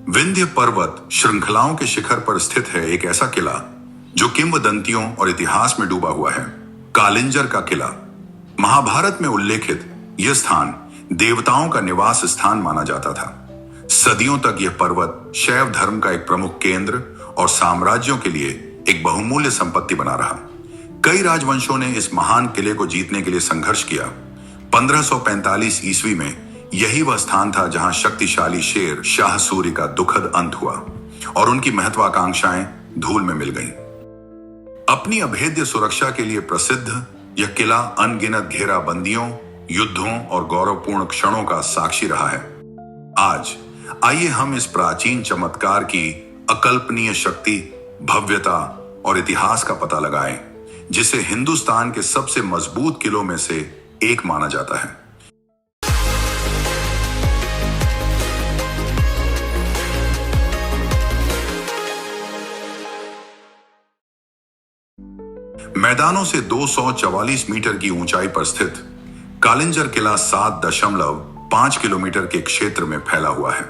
विंध्य पर्वत श्रृंखलाओं के शिखर पर स्थित है एक ऐसा किला जो किंवदंतियों और इतिहास में डूबा हुआ है। कालिंजर का किला। महाभारत में उल्लेखित यह स्थान देवताओं का निवास स्थान माना जाता था। सदियों तक यह पर्वत शैव धर्म का एक प्रमुख केंद्र और साम्राज्यों के लिए एक बहुमूल्य संपत्ति बना रहा। कई राजवंशों ने इस महान किले को जीतने के लिए संघर्ष किया। 1545 ईस्वी में यही वह स्थान था जहां शक्तिशाली शेर शाह सूरी का दुखद अंत हुआ और उनकी महत्वाकांक्षाएं धूल में मिल गईं। अपनी अभेद्य सुरक्षा के लिए प्रसिद्ध यह किला अनगिनत घेराबंदियों, युद्धों और गौरवपूर्ण क्षणों का साक्षी रहा है। आज आइए हम इस प्राचीन चमत्कार की अकल्पनीय शक्ति, भव्यता और इतिहास का पता लगाएं, जिसे हिंदुस्तान के सबसे मजबूत किलों में से एक माना जाता है। मैदानों से 244 मीटर की ऊंचाई पर स्थित कालिंजर किला 7.5 किलोमीटर के क्षेत्र में फैला हुआ है।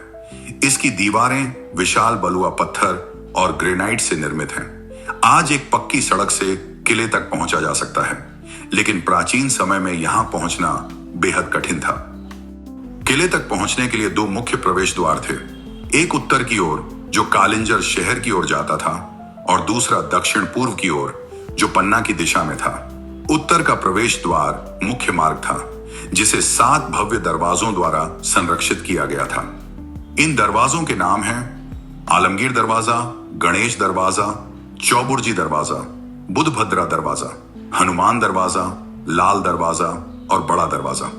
इसकी दीवारें विशाल बलुआ पत्थर और ग्रेनाइट से निर्मित हैं। आज एक पक्की सड़क से किले तक पहुंचा जा सकता है, लेकिन प्राचीन समय में यहां पहुंचना बेहद कठिन था। किले तक पहुंचने के लिए दो मुख्य प्रवेश द्वार थे, एक उत्तर की ओर जो कालिंजर शहर की ओर जाता था और दूसरा दक्षिण पूर्व की ओर जो पन्ना की दिशा में था। उत्तर का प्रवेश द्वार मुख्य मार्ग था, जिसे 7 भव्य दरवाजों द्वारा संरक्षित किया गया था। इन दरवाजों के नाम हैं आलमगीर दरवाजा, गणेश दरवाजा, चौबुर्जी दरवाजा, बुधभद्रा दरवाजा, हनुमान दरवाजा, लाल दरवाजा और बड़ा दरवाजा।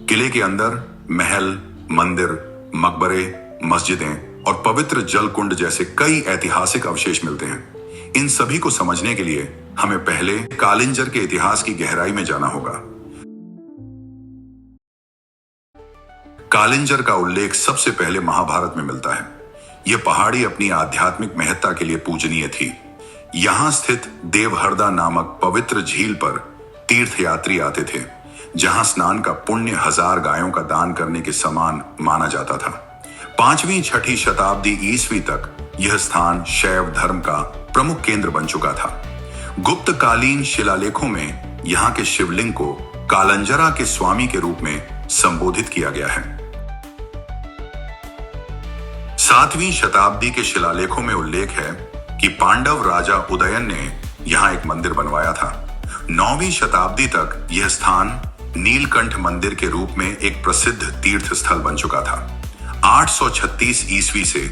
किले के अंदर महल, मंदिर, मकबरे, मस्जिदें और पवित्र जल कुंड जैसे कई ऐतिहासिक अवशेष मिलते हैं। इन सभी को समझने के लिए हमें पहले कालिंजर के इतिहास की गहराई में जाना होगा। कालिंजर का उल्लेख सबसे पहले महाभारत में मिलता है। यह पहाड़ी अपनी आध्यात्मिक महत्ता के लिए पूजनीय थी। यहां स्थित देवहरदा नामक पवित्र झील पर तीर्थयात्री आते थे, जहां स्नान का पुण्य 1000 गायों का दान करने के समान माना जाता था। 5वीं-6ठी शताब्दी ईस्वी तक यह स्थान शैव धर्म का प्रमुख केंद्र बन चुका था। गुप्तकालीन शिलालेखों में यहां के शिवलिंग को कालंजरा के स्वामी के रूप में संबोधित किया गया है। 7वीं शताब्दी के शिलालेखों में उल्लेख है कि पांडव राजा उदयन ने यहां एक मंदिर बनवाया था। 9वीं शताब्दी तक यह स्थान नीलकंठ मंदिर के रूप में एक प्रसिद्ध तीर्थ स्थल बन चुका था। 836 ईस्वी से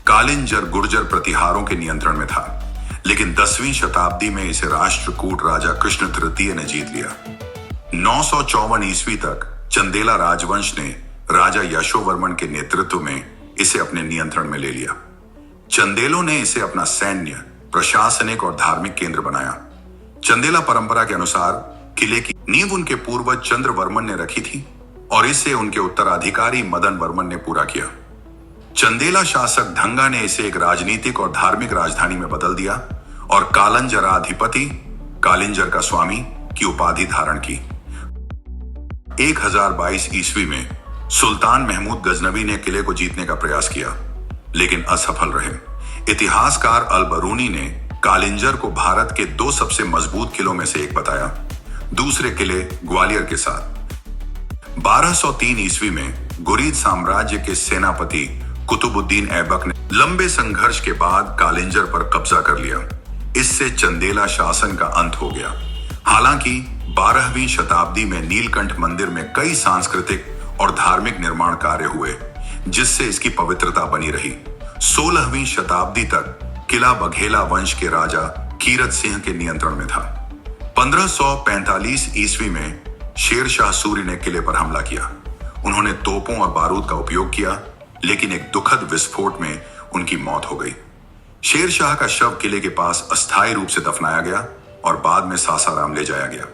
कालिंजर गुर्जर प्रतिहारों के नियंत्रण में था, लेकिन 10वीं शताब्दी में इसे राष्ट्रकूट राजा कृष्ण तृतीय ने जीत लिया। 954 ईस्वी तक चंदेला राजवंश ने राजा यशोवर्मन के नेतृत्व में इसे अपने नियंत्रण में ले लिया। चंदेलों ने इसे अपना सैन्य, प्रशासनिक और धार्मिक केंद्र बनाया। चंदेला परंपरा के अनुसार किले की नींव उनके पूर्वज चंद्रवर्मन ने रखी थी और इसे उनके उत्तराधिकारी मदन वर्मन ने पूरा किया। चंदेला शासक ढंगा ने इसे एक राजनीतिक और धार्मिक राजधानी में बदल दिया और कालंजराधिपति, कालिंजर का स्वामी की उपाधि धारण की। 1022 ईस्वी में सुल्तान महमूद गजनवी ने किले को जीतने का प्रयास किया, लेकिन असफल रहे। इतिहासकार अल-बरूनी ने कालिंजर को भारत के 2 सबसे मजबूत किलों में से एक बताया, दूसरे किले ग्वालियर के साथ। 1203 ईस्वी में घुरीद साम्राज्य के सेनापति कुतुबुद्दीन ऐबक ने लंबे संघर्ष के बाद कालिंजर पर कब्जा कर लिया। इससे चंदेला शासन का अंत हो गया। हालांकि 12वीं शताब्दी में नीलकंठ मंदिर में कई सांस्कृतिक और धार्मिक निर्माण कार्य हुए, जिससे इसकी पवित्रता बनी रही। 16वीं शताब्दी तक किला बघेला वंश के राजा कीरत सिंह के नियंत्रण में था। 1545 ईस्वी में शेर शाह सूरी ने किले पर हमला किया। उन्होंने तोपों और बारूद का उपयोग किया, लेकिन एक दुखद विस्फोट में उनकी मौत हो गई। शेर शाह का शव किले के पास अस्थायी रूप से दफनाया गया और बाद में सासाराम ले जाया गया।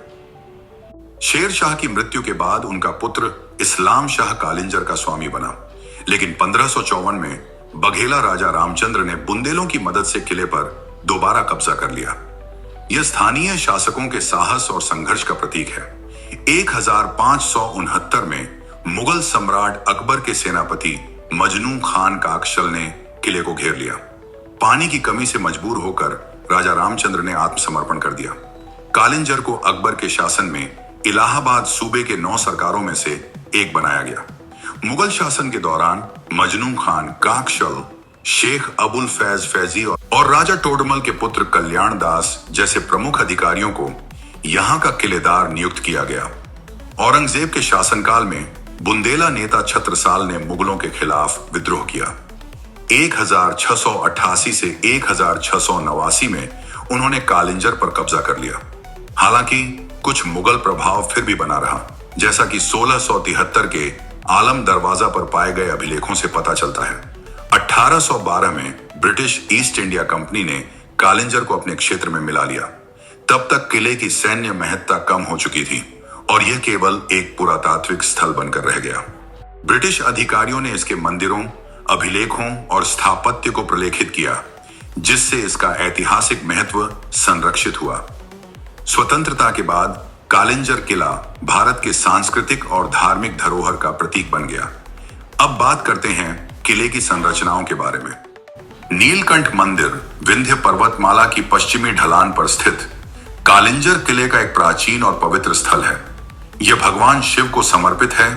शेर शाह की मृत्यु के बाद उनका पुत्र इस्लाम शाह कालिंजर का स्वामी बना, लेकिन 1554 में बघेला राजा रामचंद्र ने बुंदेलों की मदद से किले पर दोबारा कब्जा कर लिया। यह स्थानीय शासकों के साहस और संघर्ष का प्रतीक है। 1569 में मुगल सम्राट अकबर के सेनापति मजनू खान काकशल ने किले को घेर लिया। पानी की कमी से मजबूर होकर राजा रामचंद्र ने आत्मसमर्पण कर दिया। कालिंजर को अकबर के शासन में इलाहाबाद सूबे के 9 सरकारों में से एक बनाया गया। मुगल शासन के दौरान मजनू खान, काकशल, शेख अबुल फैज फैजी और राजा टोडरमल के पुत्र कल्याण दास जैसे प्रमुख अधिकारियों को यहां का किलेदार नियुक्त किया गया। औरंगजेब के शासनकाल में बुंदेला नेता छत्रसाल ने मुगलों के खिलाफ विद्रोह किया। 1688 से 1689 में उन्होंने कालिंजर पर कब्जा कर लिया। हालांकि कुछ मुगल प्रभाव फिर भी बना रहा, जैसा कि 1673 के आलम दरवाजा पर पाए गए अभिलेखों से पता चलता है। 1812 में ब्रिटिश ईस्ट इंडिया कंपनी ने कालिंजर को अपने क्षेत्र में मिला लिया। तब तक किले की सैन्य महत्ता कम हो चुकी थी और यह केवल एक पुरातात्विक स्थल बनकर रह गया। ब्रिटिश अधिकारियों ने इसके मंदिरों, अभिलेखों और स्थापत्य को प्रलेखित किया, जिससे इसका ऐतिहासिक महत्व संरक्षित हुआ। स्वतंत्रता के बाद कालिंजर किला भारत के सांस्कृतिक और धार्मिक धरोहर का प्रतीक बन गया। अब बात करते हैं किले की संरचनाओं के बारे में। नीलकंठ मंदिर विंध्य पर्वतमाला की पश्चिमी ढलान पर स्थित कालिंजर किले का एक प्राचीन और पवित्र स्थल है। यह भगवान शिव को समर्पित है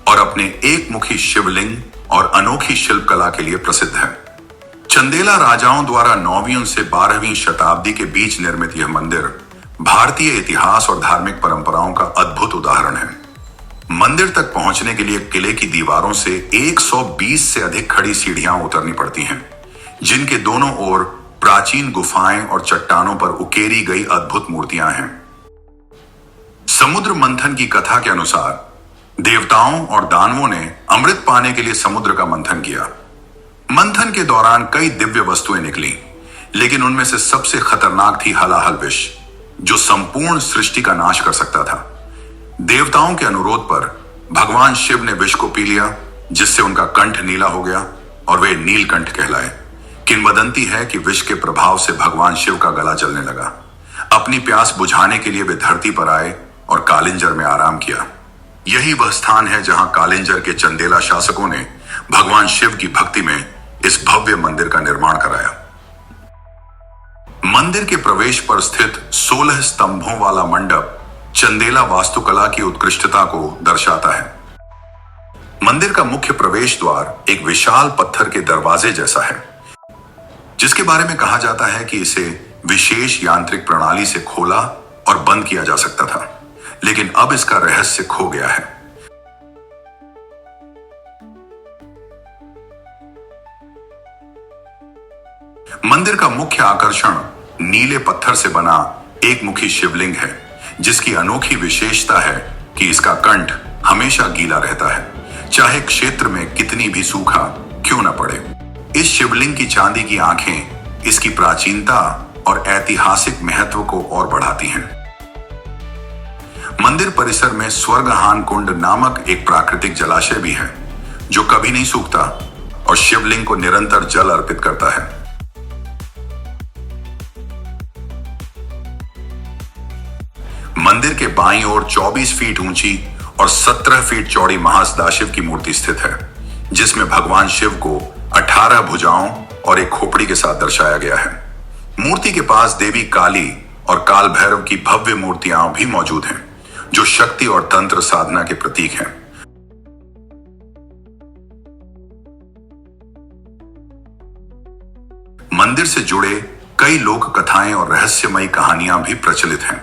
और अपने एक मुखी शिवलिंग और अनोखी शिल्प कला के लिए प्रसिद्ध है। चंदेला राजाओं द्वारा 9वीं से 12वीं शताब्दी के बीच निर्मित यह मंदिर भारतीय इतिहास और धार्मिक परंपराओं का अद्भुत उदाहरण है। मंदिर तक पहुंचने के लिए किले की दीवारों से 120 से अधिक खड़ी सीढ़ियां उतरनी पड़ती हैं, जिनके दोनों ओर प्राचीन गुफाएं और चट्टानों पर उकेरी गई अद्भुत मूर्तियां हैं। समुद्र मंथन की कथा के अनुसार देवताओं और दानवों ने अमृत पाने के लिए समुद्र का मंथन किया। मंथन के दौरान कई दिव्य वस्तुएं निकली, लेकिन उनमें से सबसे खतरनाक थी हलाहल विष, जो संपूर्ण सृष्टि का नाश कर सकता था। देवताओं के अनुरोध पर भगवान शिव ने विष को पी लिया, जिससे उनका कंठ नीला हो गया और वे नीलकंठ कहलाए। किंवदंती है कि विष के प्रभाव से भगवान शिव का गला जलने लगा। अपनी प्यास बुझाने के लिए वे धरती पर आए और कालिंजर में आराम किया। यही वह स्थान है जहां कालिंजर के चंदेला शासकों ने भगवान शिव की भक्ति में इस भव्य मंदिर का निर्माण कराया। मंदिर के प्रवेश पर स्थित 16 स्तंभों वाला मंडप चंदेला वास्तुकला की उत्कृष्टता को दर्शाता है। मंदिर का मुख्य प्रवेश द्वार एक विशाल पत्थर के दरवाजे जैसा है, जिसके बारे में कहा जाता है कि इसे विशेष यांत्रिक प्रणाली से खोला और बंद किया जा सकता था, लेकिन अब इसका रहस्य खो गया है। मंदिर का मुख्य आकर्षण नीले पत्थर से बना एक मुखी शिवलिंग है, जिसकी अनोखी विशेषता है कि इसका कंठ हमेशा गीला रहता है, चाहे क्षेत्र में कितनी भी सूखा क्यों न पड़े। इस शिवलिंग की चांदी की आंखें इसकी प्राचीनता और ऐतिहासिक महत्व को और बढ़ाती हैं। मंदिर परिसर में स्वर्गहान कुंड नामक एक प्राकृतिक जलाशय भी है, जो कभी नहीं सूखता और शिवलिंग को निरंतर जल अर्पित करता है। मंदिर के बाईं ओर 24 फीट ऊंची और 17 फीट चौड़ी महासदाशिव की मूर्ति स्थित है, जिसमें भगवान शिव को 18 भुजाओं और एक खोपड़ी के साथ दर्शाया गया है। मूर्ति के पास देवी काली और काल भैरव की भव्य मूर्तियां भी मौजूद हैं, जो शक्ति और तंत्र साधना के प्रतीक हैं। मंदिर से जुड़े कई लोक कथाएं और रहस्यमयी कहानियां भी प्रचलित हैं,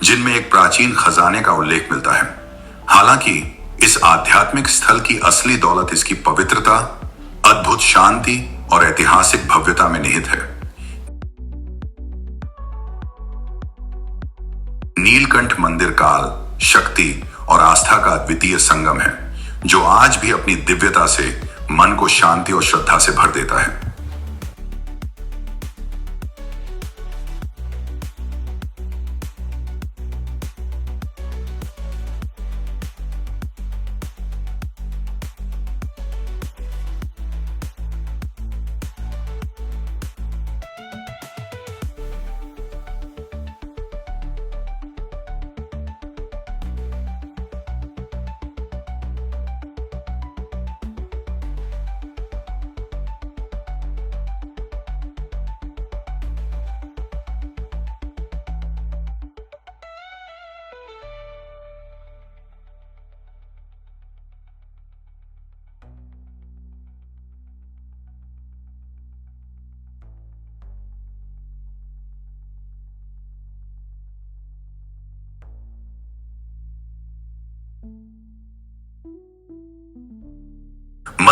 जिनमें एक प्राचीन खजाने का उल्लेख मिलता है। हालांकि इस आध्यात्मिक स्थल की असली दौलत इसकी पवित्रता, अद्भुत शांति और ऐतिहासिक भव्यता में निहित है। नीलकंठ मंदिर काल, शक्ति और आस्था का अद्वितीय संगम है, जो आज भी अपनी दिव्यता से मन को शांति और श्रद्धा से भर देता है।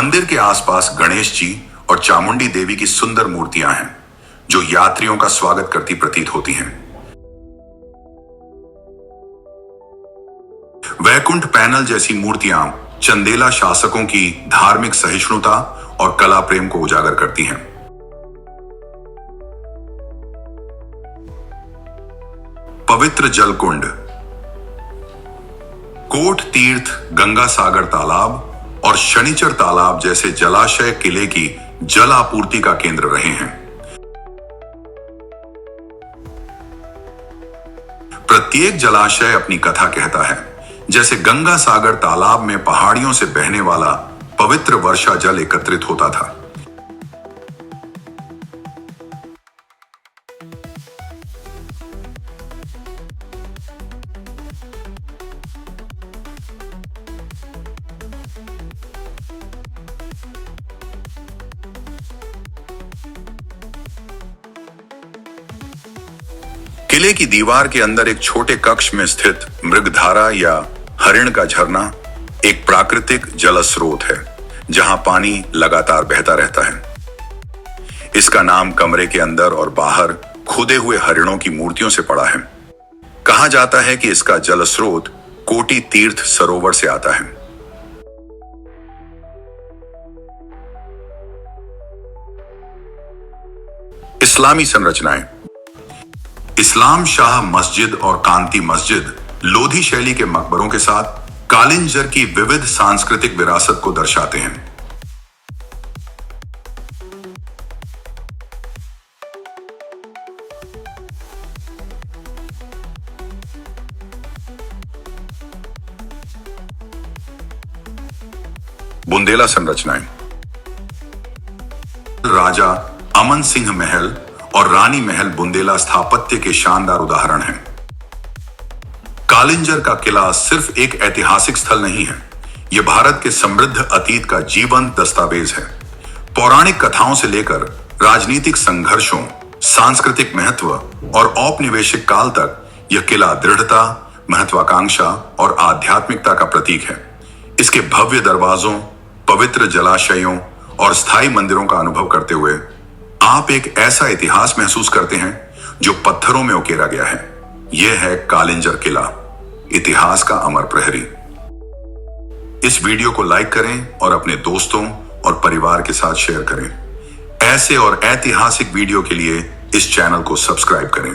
मंदिर के आसपास गणेश जी और चामुंडी देवी की सुंदर मूर्तियां हैं जो यात्रियों का स्वागत करती प्रतीत होती हैं। वैकुंठ पैनल जैसी मूर्तियां चंदेला शासकों की धार्मिक सहिष्णुता और कला प्रेम को उजागर करती हैं। पवित्र जल कुंड, कोट तीर्थ, गंगा सागर तालाब और शनिचर तालाब जैसे जलाशय किले की जल आपूर्ति का केंद्र रहे हैं। प्रत्येक जलाशय अपनी कथा कहता है। जैसे गंगा सागर तालाब में पहाड़ियों से बहने वाला पवित्र वर्षा जल एकत्रित होता था। किले की दीवार के अंदर एक छोटे कक्ष में स्थित मृगधारा या हरिण का झरना एक प्राकृतिक जल स्रोत है जहां पानी लगातार बहता रहता है। इसका नाम कमरे के अंदर और बाहर खुदे हुए हरिणों की मूर्तियों से पड़ा है। कहा जाता है कि इसका जल स्रोत कोटि तीर्थ सरोवर से आता है। इस्लामी संरचनाएं, इस्लाम शाह मस्जिद और कांति मस्जिद लोधी शैली के मकबरों के साथ कालिंजर की विविध सांस्कृतिक विरासत को दर्शाते हैं। बुंदेला संरचनाएं, राजा अमन सिंह महल और रानी महल बुंदेला स्थापत्य के शानदार उदाहरण हैं। कालिंजर का किला सिर्फ एक ऐतिहासिक स्थल नहीं है, यह भारत के समृद्ध अतीत का जीवंत दस्तावेज है। पौराणिक कथाओं से लेकर राजनीतिक संघर्षों, सांस्कृतिक महत्व और औपनिवेशिक काल तक यह किला दृढ़ता, महत्वाकांक्षा और आध्यात्मिकता का प्रतीक है। इसके भव्य दरवाजों, पवित्र जलाशयों और स्थायी मंदिरों का अनुभव करते हुए आप एक ऐसा इतिहास महसूस करते हैं जो पत्थरों में उकेरा गया है। यह है कालिंजर किला, इतिहास का अमर प्रहरी। इस वीडियो को लाइक करें और अपने दोस्तों और परिवार के साथ शेयर करें। ऐसे और ऐतिहासिक वीडियो के लिए इस चैनल को सब्सक्राइब करें।